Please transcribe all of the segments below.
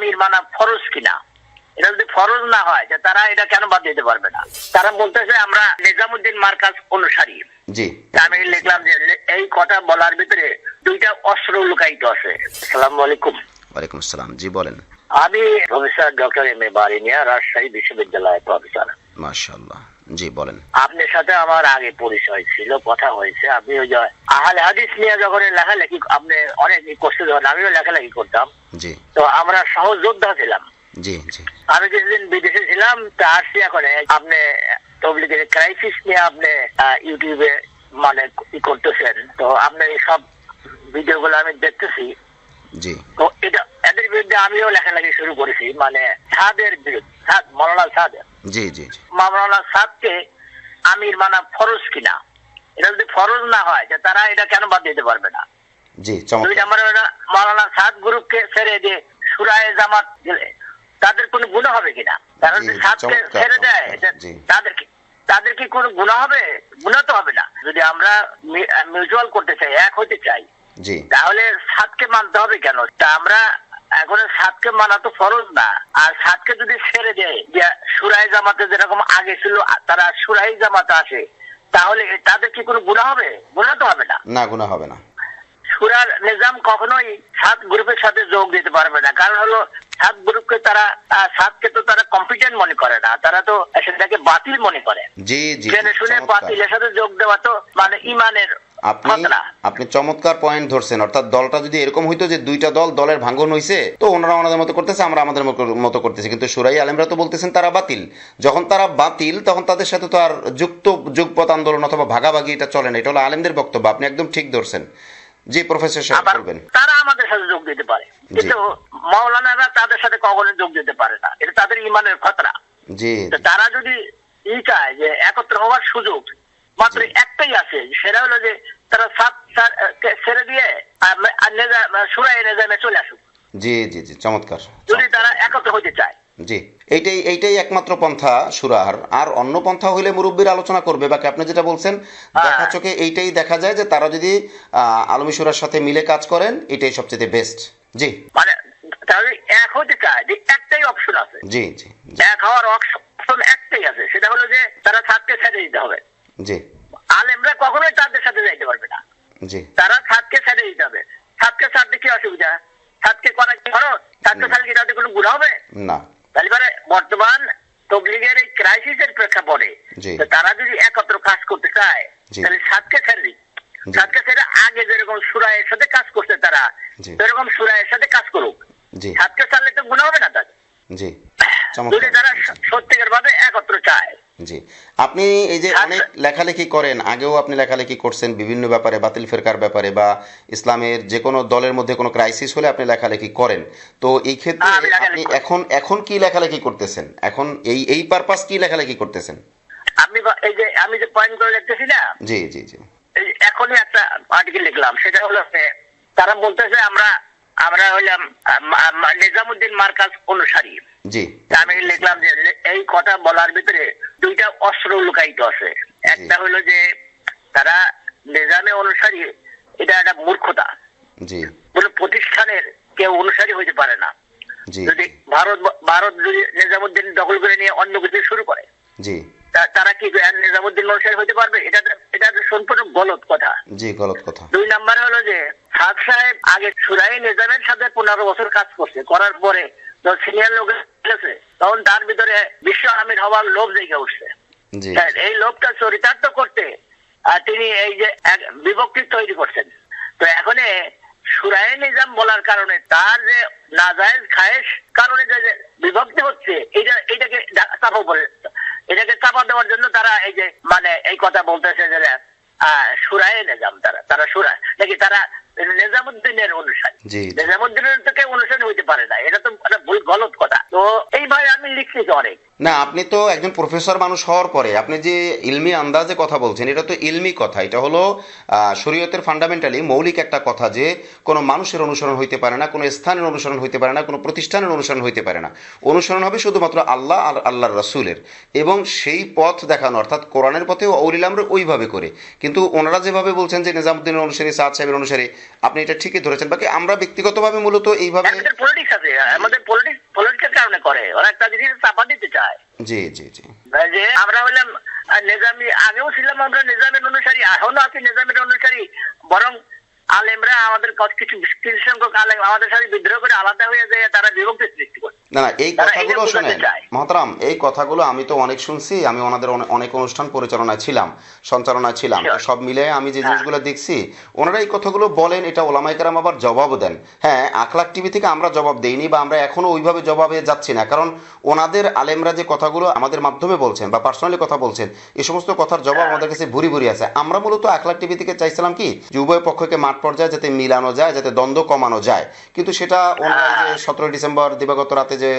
আমির মানা ফরজ কিনা। এটা যদি ফরজ না হয় যে তারা এটা কেন বাদ দিতে পারবে না? তারা বলতেছে আমরা নিজামুদ্দিন মার্কাজ অনুসারী। জি, আমি লিখলাম যে এই কথা বলার ভিতরে দুইটা অস্ত্র লুকায়িত আছে। আসসালামু আলাইকুম। ওয়ালাইকুম আসসালাম। জি বলেন। আমি professor doctor M A বারিনিয়া, Rajshahi বিশ্ববিদ্যালয়ের প্রফেসর। মাশাআল্লাহ। জি বলেন। আপনার সাথে আমার আগে পরিচয় ছিল, কথা হয়েছে। আপনি ওই যে আহলে হাদিস নিয়ে যখন লেখালেখি আপনি অনেক করতে যখন আমিও লেখালেখি করতাম, জি, তো আমরা সহযোদ্ধা ছিলাম। জি, জি, আমি কিছুদিন বিদেশে ছিলাম, তা আসছি এখন আপনি তবলিগের ক্রাইসিস নিয়ে আপনি ইউটিউবে মানে ই করতেছেন, তো আপনার এই সব ভিডিও গুলো আমি দেখতেছি। জি, তো এটা এদের বিরুদ্ধে আমিও লেখালেখি শুরু করেছি, মানে সাদের বিরুদ্ধে, সাদ মৌলানা সাদের। জি, জি, জি, মৌলানা সাদকে আমির মানা ফরজ কিনা। এটা যদি ফরজ না হয় যে তারা এটা কেন বাদ দিতে পারবে না? জি, দুই চমৎকার। নম্বরে মৌলানা সাদ গ্রুপকে ছেড়ে দিয়ে সুরায় জামাত গেলে তাদের কোনো গুনাহ হবে কিনা? তারা যদি সাদকে ছেড়ে দেয় তাদের কি কোনো গুনাহ হবে? গুনাহ তো হবে না। যদি আমরা মিউচুয়াল করতে চাই, এক হতে চাই, জি, তাহলে সাদকে মানতে হবে কেন? তা আমরা এখন সাদকে মানা তো ফরজ না। আর সাদকে যদি ছেড়ে দেয় যে সুরাই জামাতে যেরকম আগে ছিল তারা সুরাই জামাতে আসে, তাহলে তাদের কি কোনো গুনাহ হবে? গুনাহ তো হবে না। না, গুনাহ হবে না। সুরার নিজাম কখনোই সাত গ্রুপের সাথে যোগ দিতে পারবে না। কারণ হলো সাত গ্রুপকে তারা সাতকে তো তারা কম্পিটেন্ট মনে করে না, তারা তো সেটাকে বাতিল মনে করে। জি, জি, জেনে শুনে চমৎকার। বাতিলের সাথে যোগ দেওয়া তো মানে ইমানের খতরা। আপনি চমৎকার পয়েন্ট ধরছেন। অর্থাৎ দলটা যদি এরকম হইতো যে দুইটা দলের ভাঙন হইছে, তো ওনারা ওনাদের মতো করতেছে, আমরা আমাদের মতো করতেছি, কিন্তু সুরাই আলেমরা তো বলতেছেন তারা বাতিল। যখন তারা বাতিল তখন তাদের সাথে তো আর যুগপৎ আন্দোলন অথবা ভাগাভাগি এটা চলে না। এটা হলো আলেমদের বক্তব্য। আপনি একদম ঠিক ধরছেন। জি প্রফেসর সাহেব বলবেন। তারা আমাদের সাথে যোগ দিতে পারে, কিন্তু মাওলানারা তাদের সাথে কখনো যোগ দিতে পারে না। এটা তাদের ইমানের খতরা। জি, তারা যদি চায় যে একত্র হওয়ার সুযোগ মাত্র একটাই আছে, সেটা হলো যে তারা ছেড়ে দিয়ে সুরায় নিজামে চলে আসুক। জি, জি, জি, চমৎকার। যদি তারা একত্র হইতে চায়। জি, এইটাই একমাত্র পন্থা সুরার। আর অন্য পন্থা হইলে মুরব্বীর আলোচনা করবে। বাকি আপনি যেটা বলছেন দেখা চোখে এইটাই দেখা যায় যে তারা যদি আলমী সুরার সাথে মিলে কাজ করেন, এটাই সবচেয়ে বেস্ট। জি, মানে তারা যদি এক হতে চায়, যে একটাই অপশন আছে। জি, জি, এক হওয়ার অপশন একটাই আছে, সেটা হলো যে তারা ছাদকে ছেড়ে দিতে হবে। জি, আলেমরা কখনোই তাদের সাথে যাইতে পারবে না। জি, তারা ছাদকে ছেড়ে দিতে হবে। ছাদকে ছাড়তে কি অসুবিধা? ছাদকে করা কি খরচ? ছাদকে ছাড়লে কি তাদের কোনো গুনাহ হবে? না। তাহলে বর্তমান তবলিগের এই ক্রাইসিসের প্রেক্ষাপটে তারা যদি একত্র কাজ করতে চায়, তাহলে ছাদকে ছেড়ে দিক। ছাদকে ছেড়ে আগে যেরকম সুরায়ের সাথে কাজ করছে তারা, সেরকম সুরায়ের সাথে কাজ করুক। ছাদকে ছাড়লে তো গুনাহ হবে না তাদের। জি, যদি তারা সত্যিকার ভাবে একত্র চায়। জি, আপনি এই যে অনেক লেখালেখি করেন, আগেও আপনি লেখালেখি করছেন বিভিন্ন ব্যাপারে, বাতিল ফেরকার ব্যাপারে বা ইসলামের যে কোনো দলের মধ্যে কোনো ক্রাইসিস হলে আপনি লেখালেখি করেন। তো এই ক্ষেত্রে আপনি এখন কি লেখালেখি করতেছেন? এখন এই পারপাস কি লেখালেখি করতেছেন? আমি যে পয়েন্ট করে লিখতেছি না, জি, জি, জি, এখনই একটা আর্টিকেল লিখলাম, সেটা হলো তারা বলতেছে আমরা হইলাম নিজামুদ্দিন মার্কাজ অনুসারী। জি, আমি লিখলাম যে এই কথা বলার ভিতরে দুইটা অস্ত্র লুকায়িত আছে। একটা হলো যে তারা নিজামে অনুসারী, এটা একটা মূর্খতা। জি, কোন প্রতিষ্ঠানের কেউ অনুসারী হইতে পারে না। জি, যদি ভারত যদি নিজামুদ্দিন দখল করে নিয়ে অন্য কিছু শুরু করে, জি, তারা কি নিজামুদ্দিন অনুসারী হইতে পারবে? এটা সম্পূর্ণ গলত কথা। জি, গলত কথা। দুই নম্বরে হলো যে সাদ সাহেব আগে সুরাই নিজামের সাথে 15 বছর কাজ করছে, করার পরে সিনিয়র লোক গেছে, তখন তার ভিতরে বিশ্ব আমির হওয়ার লোভ জেগে উঠছে। এই লোভটা চরিতার্থ করতে তিনি এই যে বিভক্তি তৈরি করছেন। তো এখন সুরাই নিজাম বলার কারণে তার যে নাজায়েজ খায়েশ কারণে যে বিভক্তি হচ্ছে, এটাকে চাপা দেওয়ার জন্য তারা এই যে মানে এই কথা বলতেছে যে সুরাই নিজাম, তারা সুরা নাকি তারা নিজামুদ্দিনের অনুসারী। নিজামুদ্দিনের থেকে অনুসারী হইতে পারে না, এটা তো একটা ভুল গলত কথা। তো এই ভাই আমি লিখছি তো অনেক। না, আপনি তো একজন প্রফেসর মানুষ হওয়ার পরে আপনি যে ইলমি আন্দাজে কথা বলছেন, এটা তো ইলমি কথা। এটা হলো শরীয়তের ফান্ডামেন্টালি মৌলিক একটা কথা যে কোনো মানুষের অনুসরণ হইতে পারে না, কোনো স্থানের অনুসরণ হইতে পারে না, কোনো প্রতিষ্ঠানের অনুসরণ হইতে পারে না। অনুসরণ হবে শুধুমাত্র আল্লাহ আর আল্লাহর রাসূলের, এবং সেই পথ দেখানো, অর্থাৎ কোরআনের পথেও আউলিল আমর ওইভাবে করে। কিন্তু ওনারা যেভাবে বলছেন যে নিজামুদ্দিনের অনুসারী, সাদ সাহেবের অনুসারী, আপনি এটা ঠিকই ধরেছেন। বাকি আমরা ব্যক্তিগতভাবে মূলত এইভাবে পলিটিক্স আছে, আমাদের পলিটিক্সের কারণে করে, ওরা একটা জিনিস চাপা দিতে চায়। জি জি জি, যে আমরা হলাম নিজামী, আগেও ছিলাম আমরা নিজামের অনুসারী, এখনো আছি নিজামের অনুসারী, বরং আলেমরা আমাদের কিছু সংখ্যক আলেম আমাদের সাথে বিদ্রোহ করে আলাদা হয়ে যায়, তারা বিভক্তি সৃষ্টি করে। না, এই কথাগুলো শোনেন মহতারাম, এই কথাগুলো আমি তো অনেক শুনছি। আমি ওনাদের অনেক অনুষ্ঠান পরিচালনায় ছিলাম, সঞ্চালনায় ছিলাম। সব মিলে আমি যে জিনিসগুলো দেখছি, ওনারা এই কথাগুলো বলেন, এটা ওলামায়ে কেরাম আবার জবাবও দেন। হ্যাঁ, আখলাক টিভি থেকে আমরা জবাব দেইনি, বা আমরা এখনো ওইভাবে জবাবে যাচ্ছি না, কারণ ওনাদের আলেমরা যে কথাগুলো আমাদের মাধ্যমে বলছেন বা পার্সোনালি কথা বলছেন, এই সমস্ত কথার জবাব আমাদের কাছে ভুরি ভুরি আছে। আমরা মূলত আখলাক টিভি থেকে চাইছিলাম কি, যে উভয় পক্ষকে মাঠ পর্যায়ে যাতে মিলানো যায়, যাতে দ্বন্দ্ব কমানো যায়। কিন্তু সেটা ওনারা যে 17 ডিসেম্বর দিবাগত রাতে যে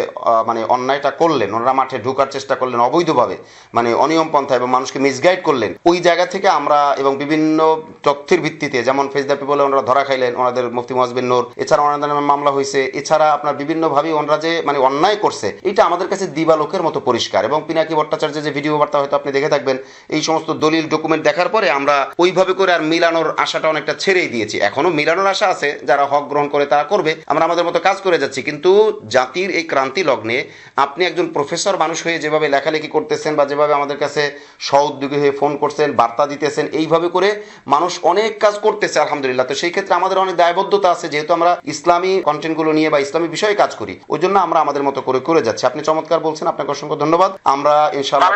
মানে অন্যায়টা করলেন, ওনারা মাঠে ঢোকার চেষ্টা করলেন অবৈধভাবে, মানে অনিয়ম পন্থা, এবং মানুষকে মিসগাইড করলেন, ওই জায়গা থেকে আমরা এবং বিভিন্ন তথ্যের ভিত্তিতে, যেমন ফেস দ্য পিপলে ওনারা ধরা খাইলেন, ওনাদের মুফতি মুয়াজ বিন নূর, এছাড়া ওনাদের নামে মামলা হয়েছে, এছাড়া আপনার বিভিন্নভাবে ওনারা যে মানে অন্যায় করছে, এটা আমাদের কাছে দিবালোকের মতো পরিষ্কার। এবং পিনাকি ভট্টাচার্যের যে ভিডিও বার্তা হয়তো আপনি দেখে থাকবেন, এই সমস্ত দলিল ডকুমেন্ট দেখার পরে আমরা ওইভাবে করে আর মিলানোর আশাটা অনেকটা ছেড়েই দিয়েছি। এখনো মিলানোর আশা আছে, যারা হক গ্রহণ করে তারা করবে, আমরা আমাদের মতো কাজ করে যাচ্ছি। কিন্তু জাতির এই ক্রান্তি লগ্নে আপনি একজন প্রফেসর মানুষ হয়ে যেভাবে লেখালেখি করতেছেন, বা যেভাবে আমাদের কাছে সহোদ্যোগী হয়ে ফোন করছেন, বার্তা দিতেছেন, এইভাবে করে মানুষ অনেক কাজ করতেছে আলহামদুলিল্লাহ। তো সেই ক্ষেত্রে আমাদের অনেক দায়বদ্ধতা আছে, যেহেতু আমরা ইসলামী কন্টেন্টগুলো নিয়ে বা ইসলামী বিষয়ে কাজ করি, ওই জন্য আমরা আমাদের মতো করে যাচ্ছি। আপনি চমৎকার বলছেন, আপনাকে অসংখ্য ধন্যবাদ। আমরা ইনশাআল্লাহ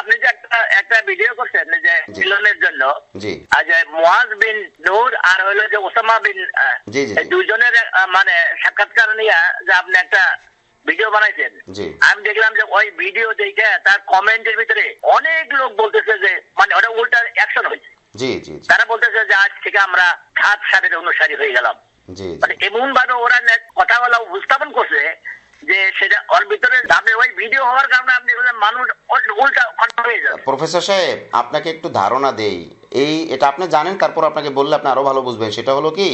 আপনি যে একটা ভিডিও করছেন যে মিলনের জন্য, জি, মুয়াজ বিন নূর আর হলো যে ওসামা বিন, জি জি, দুইজনের মানে সাক্ষাৎকার নিয়ে যে আপনি একটা ভিডিও বানাইছেন, আমি দেখলাম যে ওই ভিডিও দেখে তার কমেন্টের ভিতরে অনেক লোক বলতেছে যে মানে ওটা উল্টা অ্যাকশন হয়েছে। জি জি, তারা বলতেছে যে আজ থেকে আমরা খাদ সাহেবের অনুসারী হয়ে গেলাম। মানে এমন ভাবে ওরা কথা বলা উপস্থাপন করছে যে সেটা ওর ভিতরে যাবে, ওই ভিডিও হওয়ার কারণে আপনি মানুষ উল্টা হয়ে যাবে। প্রফেসর সাহেব, আপনাকে একটু ধারণা দেই, এটা আপনি জানেন, তারপর আপনাকে বললে আপনি আরো ভালো বুঝবেন। সেটা হলো কি,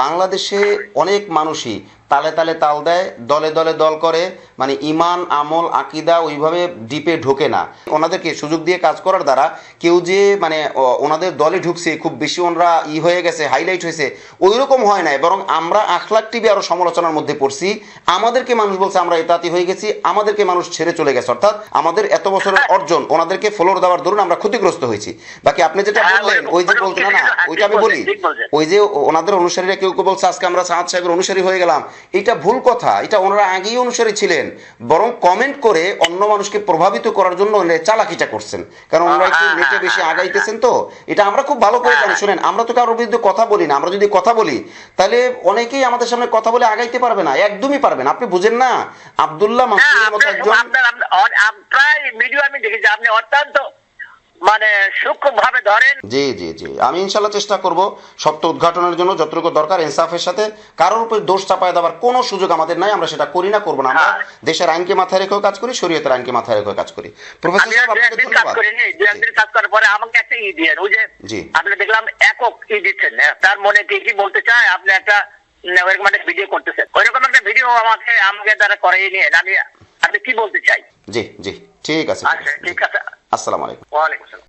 বাংলাদেশে অনেক মানুষই তালে তালে তাল দেয়, দলে দলে দল করে, মানে ইমান আমল আকীদা ওইভাবে ডিপে ঢোকে না। ওনাদেরকে সুযোগ দিয়ে কাজ করার দ্বারা কেউ যে মানে ওনাদের দলে ঢুকছে, খুব বেশি ওনারা হয়ে গেছে, হাইলাইট হয়েছে, ওই রকম হয় নাই। বরং আমরা আখলাক টিভি আরো সমালোচনার মধ্যে পড়ছি। আমাদেরকে মানুষ বলছে আমরা এতাতি হয়ে গেছি, আমাদেরকে মানুষ ছেড়ে চলে গেছে, অর্থাৎ আমাদের এত বছরের অর্জন ওনাদেরকে ফলোর দেওয়ার দরুন আমরা ক্ষতিগ্রস্ত হয়েছি। বাকি আপনি যেটা বললেন, ওই যে বলছেন না, ওইটা আমি বলি, ওই যে ওনাদের অনুসারীরা কেউ কেউ বলছে আজকে আমরা সাদ সাহেবের অনুসারী হয়ে গেলাম, এটা ভুল কথা। এটা ওনারা আগেই অনুসারী ছিলেন, বরং কমেন্ট করে অন্য মানুষকে প্রভাবিত করার জন্য চালাকিটা করছেন, কারণ ওনারা একটু নেটে বেশি আগাইতেছেন। তো এটা আমরা খুব ভালো করে জানি। শুনেন, আমরা তো কারোর বিরুদ্ধে কথা বলি না। আমরা যদি কথা বলি তাহলে অনেকেই আমাদের সামনে কথা বলে আগাইতে পারবে না, একদমই পারবে না। আপনি বুঝেন না, আব্দুল্লাহ মাসুদের মতো একজন প্রায় ভিডিও আমি দেখেছি, আপনি অত্যন্ত মানে সূক্ষ্মভাবে ধরেন। জি জি জি, আমি ইনশাআল্লাহ চেষ্টা করব সত্য উদ্ঘাটনের জন্য যতটুকু দরকার ইনসাফের সাথে। কারোর উপর দোষ চাপায় দেওয়ার কোনো সুযোগ আমাদের নাই, আমরা সেটা করি না, করব না। আমরা দেশের আইনকে মাথায় রেখেও কাজ করি, শরীয়তের আইনকে মাথায় রেখেও কাজ করি। প্রফেসর সাহেব, আপনাকে ধন্যবাদ। দুই কাজ করার পরে আমাকে একটা দিয়ে ওই যে আপনি দেখলাম একক দিচ্ছেন, তার মনে কি বলতে চায়, আপনি একটা ওইরকম একটা ভিডিও করতেছেন, ওইরকম একটা ভিডিও আমাকে দ্বারা করাই নিয়ে আপনি কি বলতে চাই। জি জি, ঠিক আছে, ঠিক আছে। আসসালামু আলাইকুম। ওয়ালাইকুম আসসালাম।